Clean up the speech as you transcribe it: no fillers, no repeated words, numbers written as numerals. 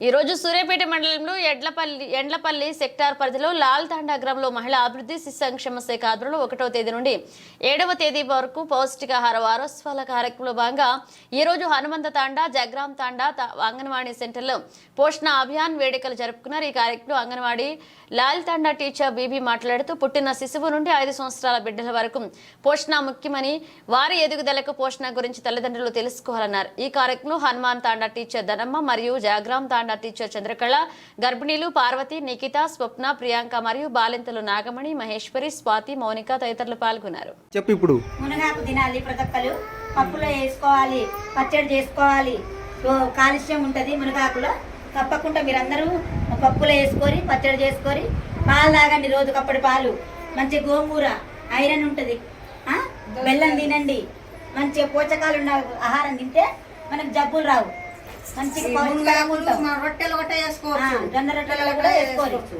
ఈ రోజు సూర్యాపేట మండలంలో ఎండ్లపల్లి సెక్టార్ పరిధిలో లాల్ తాండా గ్రామంలో మహిళా అభివృద్ధి శిశు సంక్షేమ శాఖ ఆధ్వర్యంలో 1వ తేదీ నుండి 7వ తేదీ వరకు పౌష్టికాహార వారోత్సవాల కార్యక్రమంలో భాగంగా ఈ రోజు హనుమంత తాండా జగ్రామ్ తాండా అంగన్వాడీ సెంటర్లో పోషణ అభియాన్ వేడుకలు జరుపుకున్నారు. ఈ కార్యక్రమంలో అంగన్వాడీ లాల్ తాండా టీచర్ బీబీ మాట్లాడుతూ పుట్టిన శిశువు నుండి 5 సంవత్సరాల బిడ్డల వరకు పోషణ ముఖ్యమని, వారి ఎదుగుదలకు పోషణ గురించి తల్లిదండ్రులు తెలుసుకోవాలన్నారు. ఈ కార్యక్రమంలో హనుమాన్ తాండా టీచర్ ధనమ్మ మరియు జగ్రామ్ తాండా టీచర్ చంద్రకళ, గర్భిణీలు పార్వతి, నిఖిత, స్వప్న, ప్రియాంక మరియు బాలింతలు నాగమణి, మహేశ్వరి, స్వాతి, మౌనిక తదితరులు పాల్గొన్నారు. చెప్పు ఇప్పుడు మునగాకు తినాలి, ప్రతి ఒక్కరు పప్పులో వేసుకోవాలి, పచ్చడి చేసుకోవాలి. కాలుష్యం ఉంటుంది మునగాకులో. తప్పకుండా మీరందరూ పప్పులో వేసుకొని పచ్చడి చేసుకొని పాలు తాగండి. రోజుకప్పటి పాలు, మంచి గోంగూర ఐరన్ ఉంటుంది. బెల్లం తినండి. మంచిగా పోషకాలు ఉన్న ఆహారం తింటే మనకు జబ్బులు రావు. మంచిగా రొట్టెలు కూడా వేసుకోవచ్చు, జొన్న రొట్టెలు కూడా వేసుకోవచ్చు.